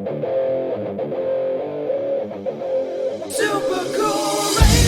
Super cool radio.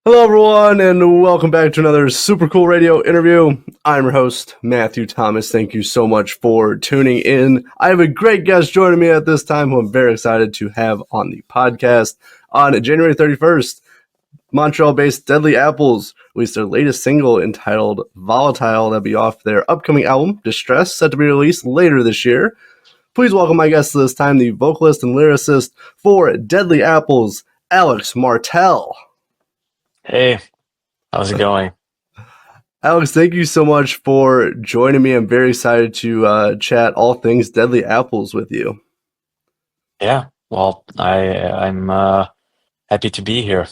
Hello, everyone, and welcome back to another Super Cool Radio interview. I'm your host, Matthew Thomas. Thank you so much for tuning in. I have a great guest joining me at this time who I'm very excited to have on the podcast. On January 31st, Montreal-based Deadly Apples released their latest single entitled Volatile. That'll be off their upcoming album, Distress, set to be released later this year. Please welcome my guest this time, the vocalist and lyricist for Deadly Apples, Alex Martel. Hey, how's it going? Alex, thank you so much for joining me. I'm very excited to chat all things Deadly Apples with you. Yeah, well, I'm happy to be here.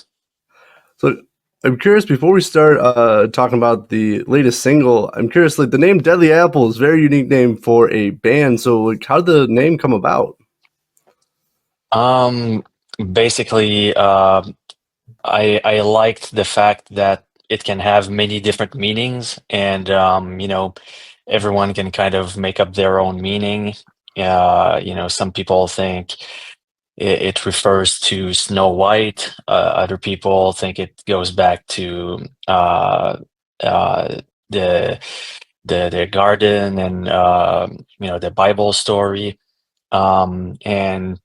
So I'm curious, before we start talking about the latest single, I'm curious, like the name Deadly Apples, very unique name for a band. So like, how did the name come about? Basically, I liked the fact that it can have many different meanings, and everyone can kind of make up their own meaning. Some people think it refers to Snow White. Other people think it goes back to the garden and the Bible story. And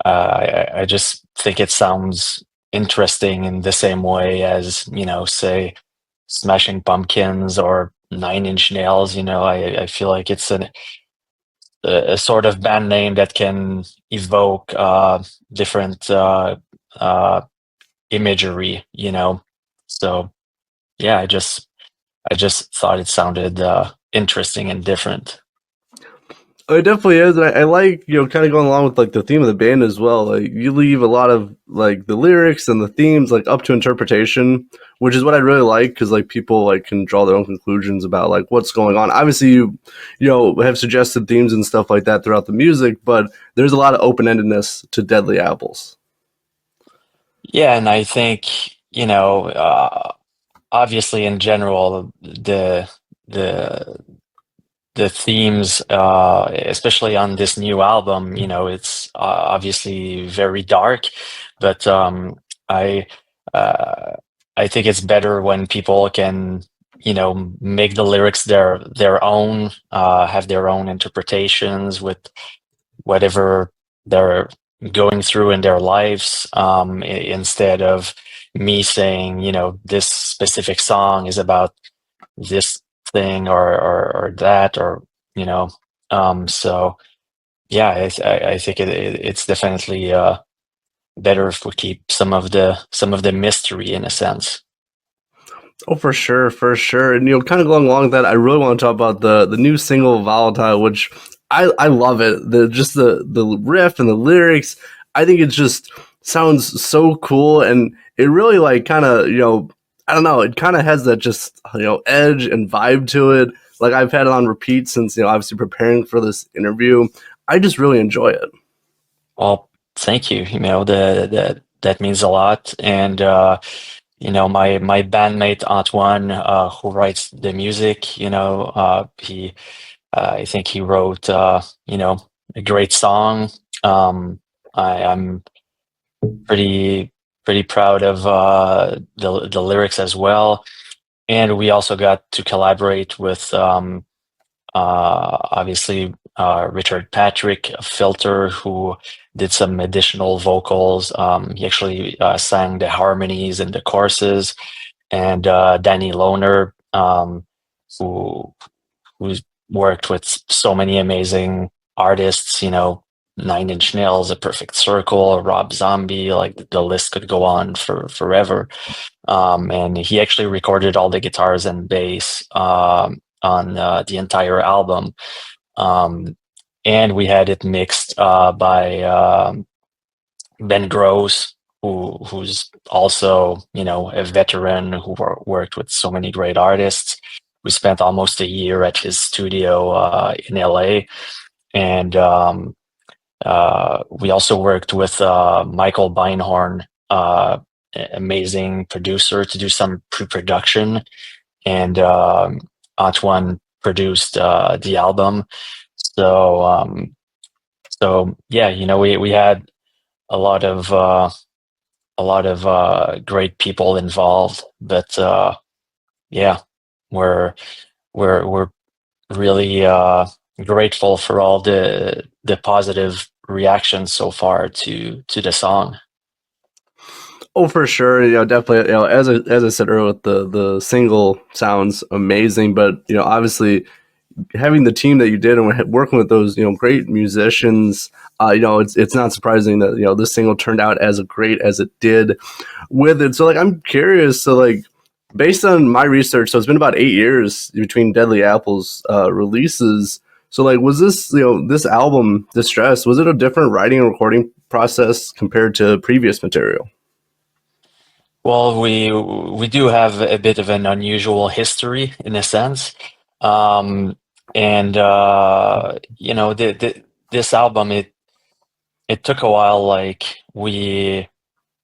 I just think it sounds interesting in the same way as, say, Smashing Pumpkins or Nine Inch Nails. I feel like it's a sort of band name that can evoke different imagery, So yeah, I just thought it sounded interesting and different. It definitely is. And I like, kind of going along with like the theme of the band as well. Like you leave a lot of like the lyrics and the themes like up to interpretation, which is what I really like because like people like can draw their own conclusions about like what's going on. Obviously, you have suggested themes and stuff like that throughout the music, but there's a lot of open-endedness to Deadly Apples. Yeah, and I think obviously in general the themes, especially on this new album, it's obviously very dark, but I think it's better when people can, make the lyrics their own, have their own interpretations with whatever they're going through in their lives, instead of me saying, this specific song is about this thing or that, or so yeah, I think it's definitely better if we keep some of the mystery in a sense. Oh, for sure. And kind of going along with that, I really want to talk about the new single Volatile, which I love it. The riff and the lyrics, I think it just sounds so cool, and it really like kind of I don't know, it kind of has that just edge and vibe to it. Like I've had it on repeat since obviously preparing for this interview. I just really enjoy it. Well, thank you. That means a lot, and my bandmate Antoine, who writes the music, I think he wrote a great song. I'm pretty proud of the lyrics as well, and we also got to collaborate with obviously Richard Patrick of Filter, who did some additional vocals. He actually sang the harmonies and the choruses, and Danny Lohner, who's worked with so many amazing artists, Nine Inch Nails, A Perfect Circle, Rob Zombie, like the list could go on for forever. And he actually recorded all the guitars and bass on the entire album. and we had it mixed by Ben Gross, who's also, you know, a veteran who worked with so many great artists. We spent almost a year at his studio in LA, and we also worked with Michael Beinhorn, amazing producer, to do some pre-production, and Antoine produced the album. So yeah, you know, we had a lot of great people involved, but yeah, we're we're really grateful for all the positive reactions so far to the song. Oh, for sure. Definitely. As I said earlier, the single sounds amazing, but obviously having the team that you did and working with those great musicians, it's not surprising that this single turned out as great as it did with it. So like I'm curious. So like based on my research, so it's been about 8 years between Deadly Apple's releases. So like was this this album Distress, was it a different writing and recording process compared to previous material? Well, we do have a bit of an unusual history in a sense, and you know, this album, it took a while. Like we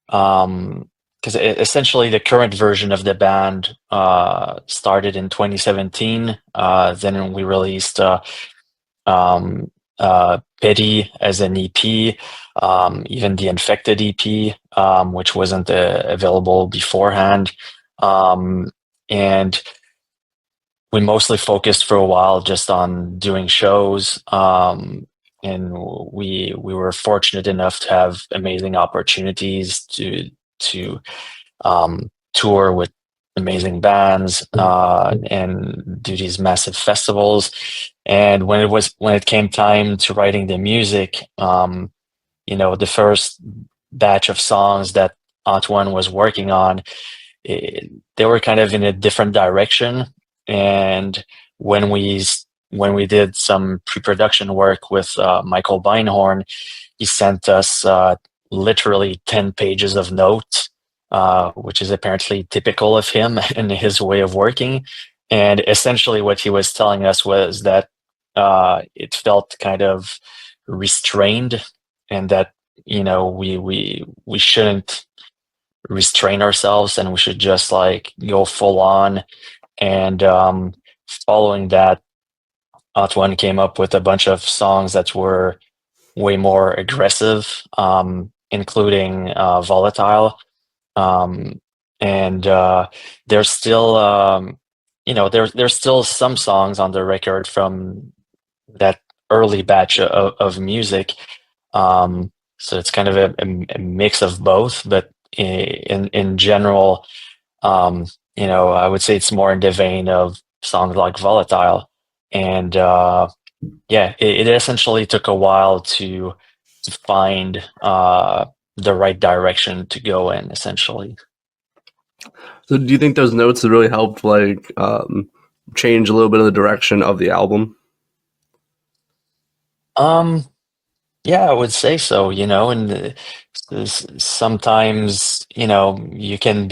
because essentially the current version of the band started in 2017. Then we released Pity as an EP, even the Infected EP, which wasn't available beforehand. And we mostly focused for a while just on doing shows. And we were fortunate enough to have amazing opportunities to tour with amazing bands and do these massive festivals. And when it came time to writing the music, you know, the first batch of songs that Antoine was working on, they were kind of in a different direction. And when we when we did some pre-production work with Michael Beinhorn, he sent us literally 10 pages of notes, which is apparently typical of him and his way of working. And essentially, what he was telling us was that it felt kind of restrained, and that we shouldn't restrain ourselves, and we should just like go full on. And following that, Antoine came up with a bunch of songs that were way more aggressive, including Volatile. Um, and there's still, there's still some songs on the record from that early batch of music. So it's kind of a mix of both, but in general, I would say it's more in the vein of songs like Volatile. And yeah, it essentially took a while to find the right direction to go in, essentially. So do you think those notes have really helped like change a little bit of the direction of the album? Um, yeah, I would say so, and sometimes, you can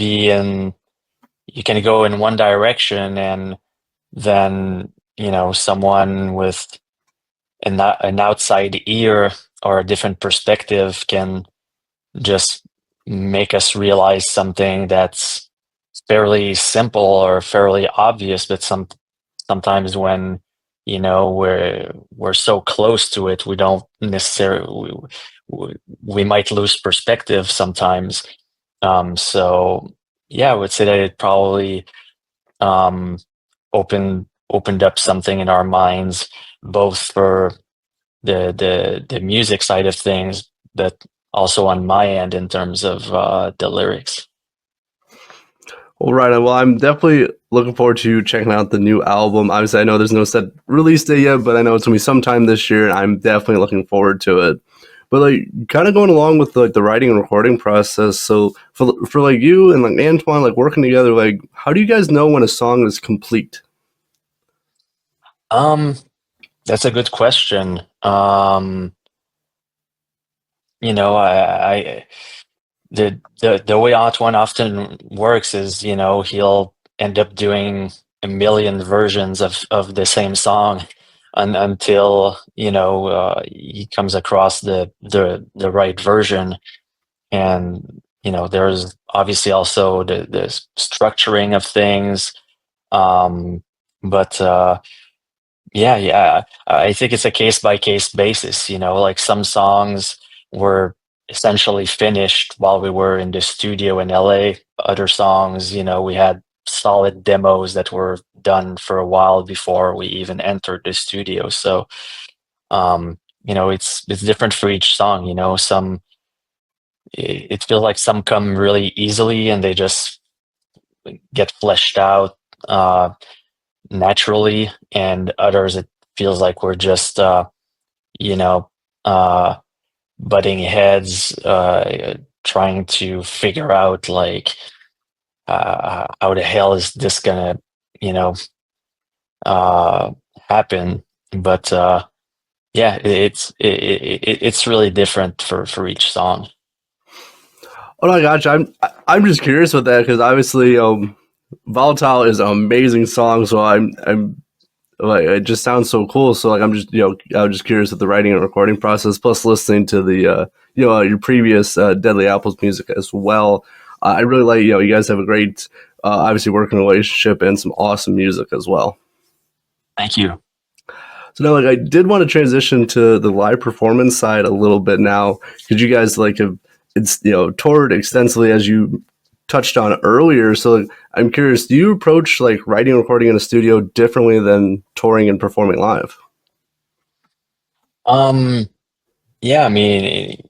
go in one direction, and then, someone with an outside ear or a different perspective can just make us realize something that's fairly simple or fairly obvious, but sometimes when we're so close to it, we don't necessarily we might lose perspective sometimes. So yeah, I would say that it probably um, opened up something in our minds, both for the music side of things, but also on my end in terms of the lyrics. All right. Well, I'm definitely looking forward to checking out the new album. Obviously, I know there's no set release date yet, but I know it's gonna be sometime this year, and I'm definitely looking forward to it. But like, kind of going along with like the writing and recording process. So for like you and like Antoine, like working together, like how do you guys know when a song is complete? Um, That's a good question. You know, the way Antoine often works is, you know, he'll end up doing a million versions of the same song until, you know, he comes across the right version. And, you know, there's obviously also the structuring of things. Um, but yeah, I think it's a case by case basis, you know, like some songs were essentially finished while we were in the studio in LA. Other songs, you know, we had solid demos that were done for a while before we even entered the studio. So, you know, it's different for each song, you know, some it feels like some come really easily and they just get fleshed out naturally, and others it feels like we're just you know, uh, butting heads, trying to figure out like how the hell is this gonna, you know, uh, happen. But yeah, it's really different for each song. Oh my gosh, I'm just curious with that because obviously, Volatile is an amazing song. So I'm like it just sounds so cool. So like I'm just I'm just curious with the writing and recording process, plus listening to the your previous Deadly Apples music as well. I really like you guys have a great obviously working relationship and some awesome music as well. Thank you. So now, like, I did want to transition to the live performance side a little bit now, because you guys like have it's toured extensively as you touched on earlier. So like, I'm curious, do you approach like writing and recording in a studio differently than touring and performing live? Um, yeah, I mean,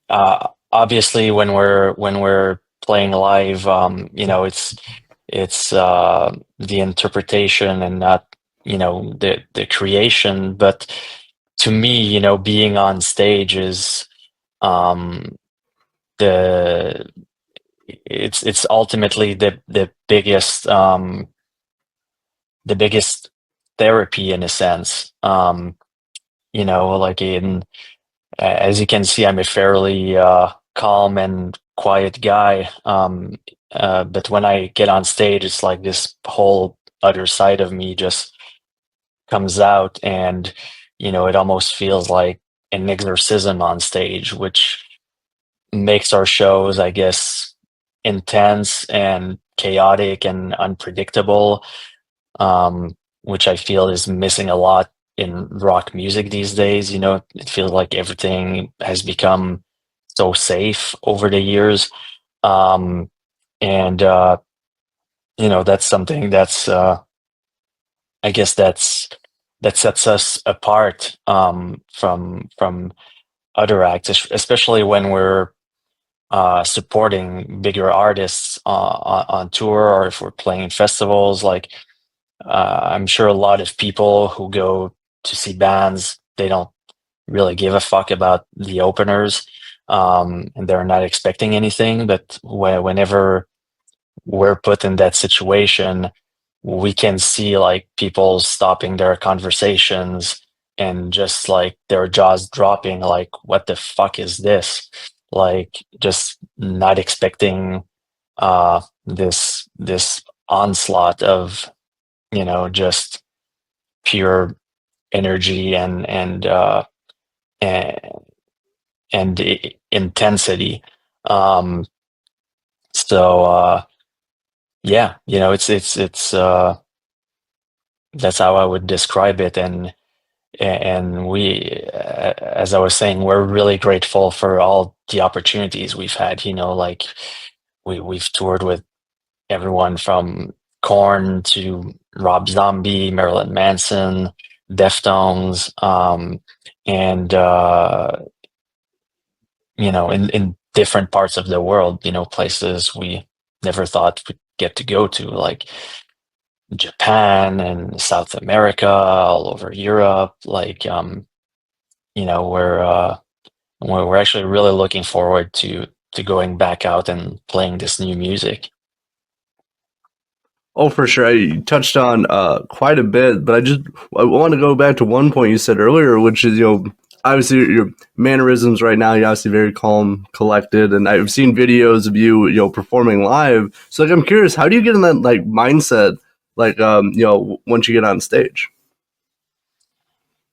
obviously when we're playing live, you know, it's the interpretation and not, you know, the creation. But to me, you know, being on stage is um the it's ultimately the biggest therapy in a sense. You know, like in as you can see, I'm a fairly calm and quiet guy. But when I get on stage, it's like this whole other side of me just comes out, and you know, it almost feels like an exorcism on stage, which makes our shows, I guess, intense and chaotic and unpredictable, which I feel is missing a lot in rock music these days. You know, it feels like everything has become so safe over the years. Um, and, you know, that's something that's, I guess that sets us apart, from other acts, especially when we're, supporting bigger artists, on tour, or if we're playing festivals. Like, I'm sure a lot of people who go to see bands, they don't really give a fuck about the openers, and they're not expecting anything. But whenever we're put in that situation, we can see like people stopping their conversations and just like their jaws dropping, like, what the fuck is this? Like, just not expecting this onslaught of, you know, just pure energy and intensity. Um, so yeah, you know, it's that's how I would describe it. And we, as I was saying, we're really grateful for all the opportunities we've had. You know, like we've toured with everyone from Korn to Rob Zombie, Marilyn Manson, Deftones, and you know, in different parts of the world, you know, places we never thought we'd get to go to, like Japan and South America, all over Europe. Like, you know, we're actually really looking forward to going back out and playing this new music. Oh, for sure. You touched on quite a bit, but I want to go back to one point you said earlier, which is obviously your mannerisms right now. You're obviously very calm, collected, and I've seen videos of you performing live. So like I'm curious, how do you get in that like mindset like once you get on stage?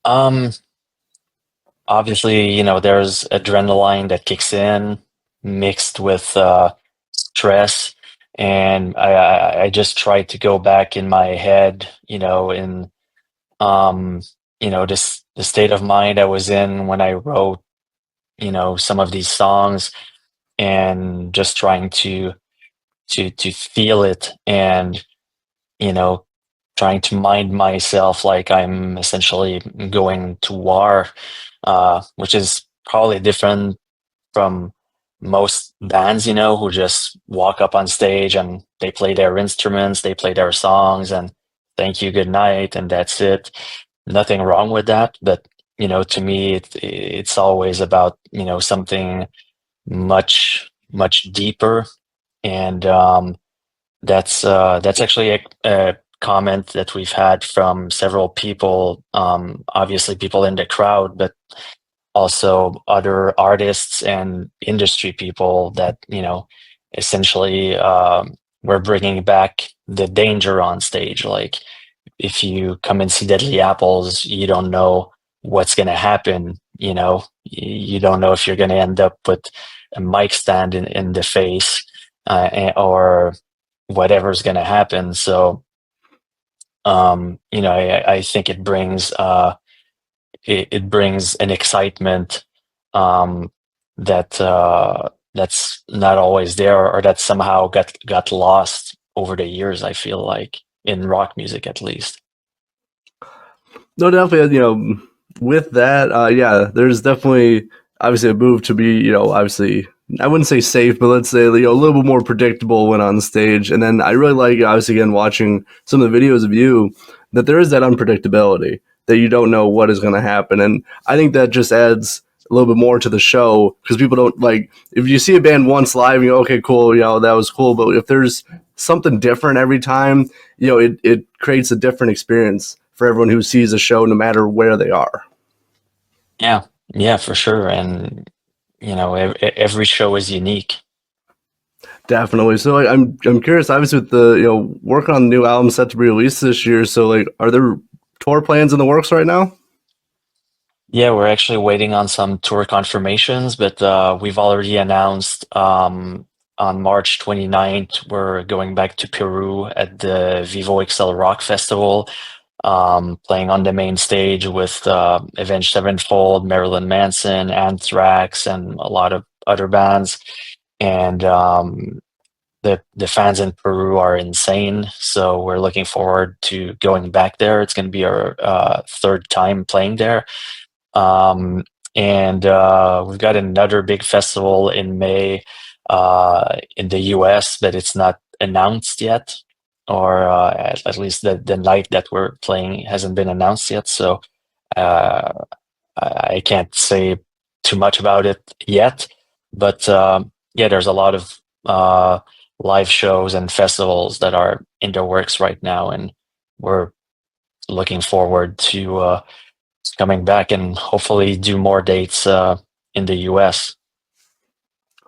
Um, Obviously, there's adrenaline that kicks in mixed with stress, and I just try to go back in my head, in um, this the state of mind I was in when I wrote, some of these songs, and just trying to feel it, and you know trying to mind myself like I'm essentially going to war, which is probably different from most bands, who just walk up on stage and they play their instruments, they play their songs, and thank you, good night, and that's it. Nothing wrong with that, but to me, it's always about something much deeper, and that's actually a comment that we've had from several people, obviously people in the crowd, but also other artists and industry people that essentially we're bringing back the danger on stage. Like if you come and see Deadly Apples, you don't know what's going to happen. You don't know if you're going to end up with a mic stand in the face, or whatever's going to happen. So I think it brings an excitement, um, that's not always there, or that somehow got lost over the years. I feel like in rock music, at least. No, definitely. With that, yeah, there's definitely obviously a move to be, obviously I wouldn't say safe, but let's say a little bit more predictable when on stage. And then I really like obviously again watching some of the videos of you that there is that unpredictability that you don't know what is going to happen, and I think that just adds a little bit more to the show because people don't like if you see a band once live, you go, okay, cool, that was cool, but if there's something different every time, it creates a different experience for everyone who sees a show, no matter where they are. Yeah, yeah, for sure. And every show is unique. Definitely. So like, I'm curious. Obviously, with the working on the new album set to be released this year. So like, are there tour plans in the works right now? Yeah, we're actually waiting on some tour confirmations, but we've already announced, on March 29th, we're going back to Peru at the Vivo XL Rock Festival, playing on the main stage with Avenged Sevenfold, Marilyn Manson, Anthrax, and a lot of other bands. And the fans in Peru are insane, so we're looking forward to going back there. It's going to be our third time playing there. Um, and we've got another big festival in May in the US, but it's not announced yet, or at least the night that we're playing hasn't been announced yet. So uh, I can't say too much about it yet. But yeah, there's a lot of live shows and festivals that are in the works right now, and we're looking forward to coming back and hopefully do more dates in the US.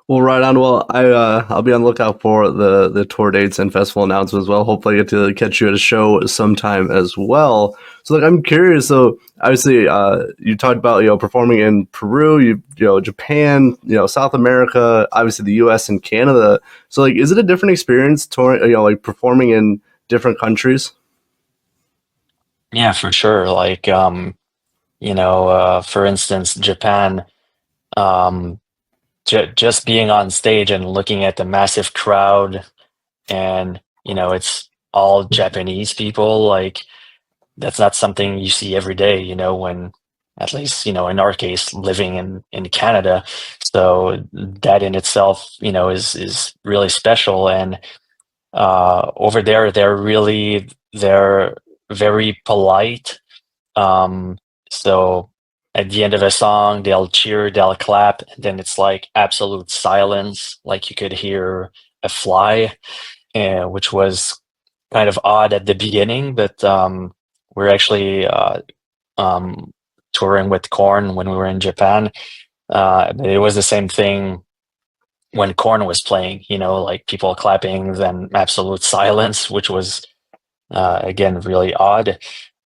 Well, right on. Well, I'll be on the lookout for the tour dates and festival announcements as well. Hopefully, I get to catch you at a show sometime as well. So, like, I'm curious. So, obviously, you talked about performing in Peru, Japan, South America, obviously the U.S. and Canada. So, like, is it a different experience touring, like performing in different countries? Yeah, for sure. Like, for instance, Japan, um, just being on stage and looking at the massive crowd, and, it's all Japanese people. Like, that's not something you see every day, when, at least, in our case, living in Canada. So that in itself, is really special. And over there, they're very polite. Um, so at the end of a song, they'll cheer, they'll clap, and then it's like absolute silence, like you could hear a fly, which was kind of odd at the beginning, but we're actually um, touring with Korn when we were in Japan. It was the same thing when Korn was playing, like people clapping, then absolute silence, which was again really odd.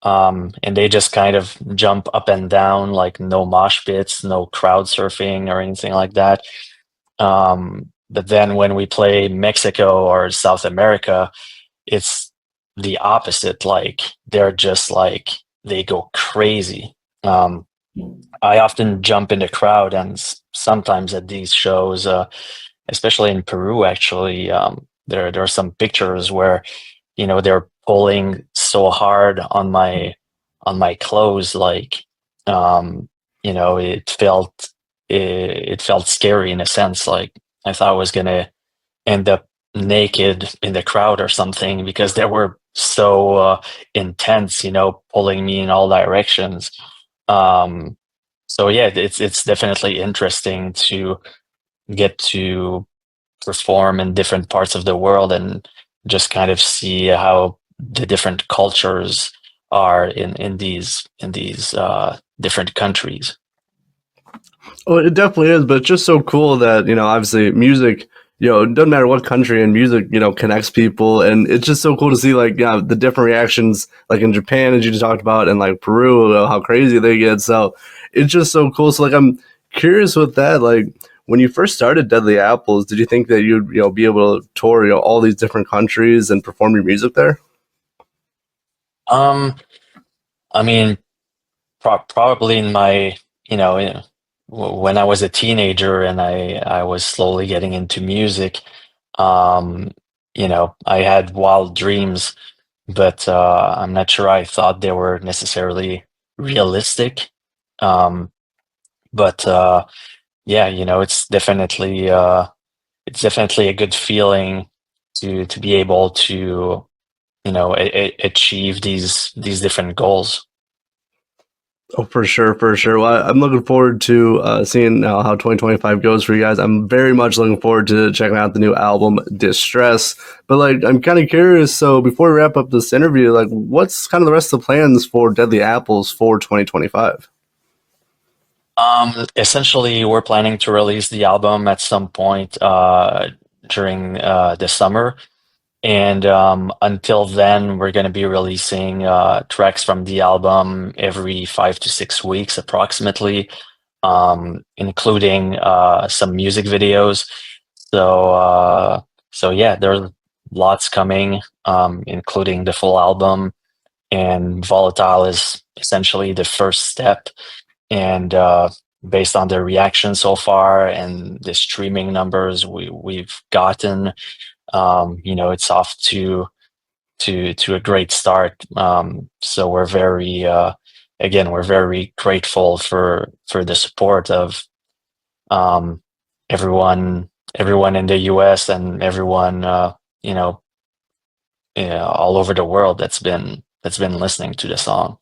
And they just kind of jump up and down, like no mosh pits, no crowd surfing or anything like that. But then when we play Mexico or South America, it's the opposite. Like they're just like they go crazy. I often jump in the crowd, and sometimes at these shows, especially in Peru, actually, there are some pictures where they're pulling so hard on my clothes, like it felt scary in a sense. Like I thought I was gonna end up naked in the crowd or something because they were so intense, pulling me in all directions. Um, so yeah, it's definitely interesting to get to perform in different parts of the world and just kind of see how the different cultures are in these different countries. Well, it definitely is, but it's just so cool that, obviously music, it doesn't matter what country, and music, connects people. And it's just so cool to see, like, the different reactions, like in Japan, as you just talked about, and like Peru, how crazy they get. So it's just so cool. So, like, I'm curious with that, like, when you first started Deadly Apples, did you think that you'd, be able to tour, all these different countries and perform your music there? Um, I mean, probably in my, when I was a teenager and I was slowly getting into music, um, I had wild dreams, but I'm not sure I thought they were necessarily realistic. Um, but yeah, it's definitely a good feeling to be able to achieve these different goals. Oh, for sure, for sure. Well, I'm looking forward to seeing how 2025 goes for you guys. I'm very much looking forward to checking out the new album, Distress. But like, I'm kind of curious. So before we wrap up this interview, like, what's kind of the rest of the plans for Deadly Apples for 2025? Essentially, we're planning to release the album at some point during the summer. And until then, we're going to be releasing tracks from the album every 5 to 6 weeks, approximately, including some music videos. So, so yeah, there's lots coming, including the full album. And Volatile is essentially the first step. And based on the reaction so far and the streaming numbers we've gotten, it's off to a great start. So we're very grateful for the support of um, everyone in the U.S. and everyone you know all over the world that's been listening to the song.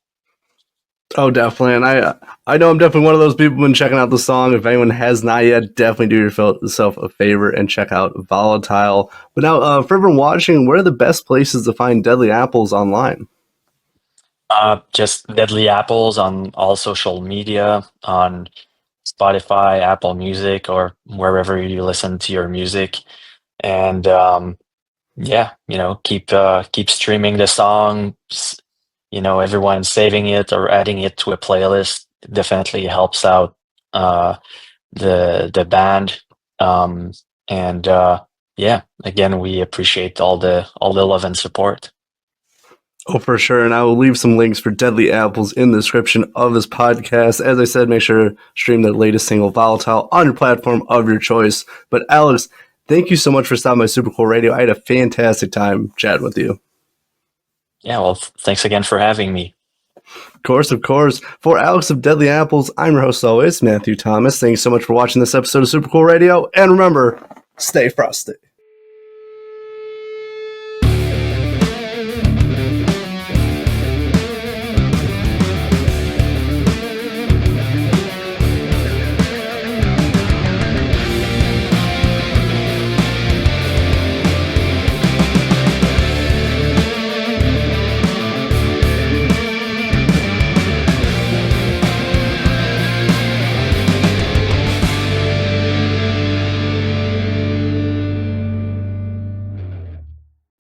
Oh, definitely. And I know I'm definitely one of those people when checking out the song. If anyone has not yet, definitely do yourself a favor and check out Volatile. But now, for everyone watching, where are the best places to find Deadly Apples online? Just Deadly Apples on all social media, on Spotify, Apple Music, or wherever you listen to your music. And yeah, keep streaming the song. Everyone saving it or adding it to a playlist definitely helps out uh, the band. Um, and yeah, again, we appreciate all the love and support. Oh, for sure. And I will leave some links for Deadly Apples in the description of this podcast. As I said, make sure to stream the latest single, Volatile, on your platform of your choice. But Alex, thank you so much for stopping by Super Cool Radio. I had a fantastic time chatting with you. Yeah, well, thanks again for having me. Of course, of course. For Alex of Deadly Apples, I'm your host always, Matthew Thomas. Thanks so much for watching this episode of Super Cool Radio. And remember, stay frosty.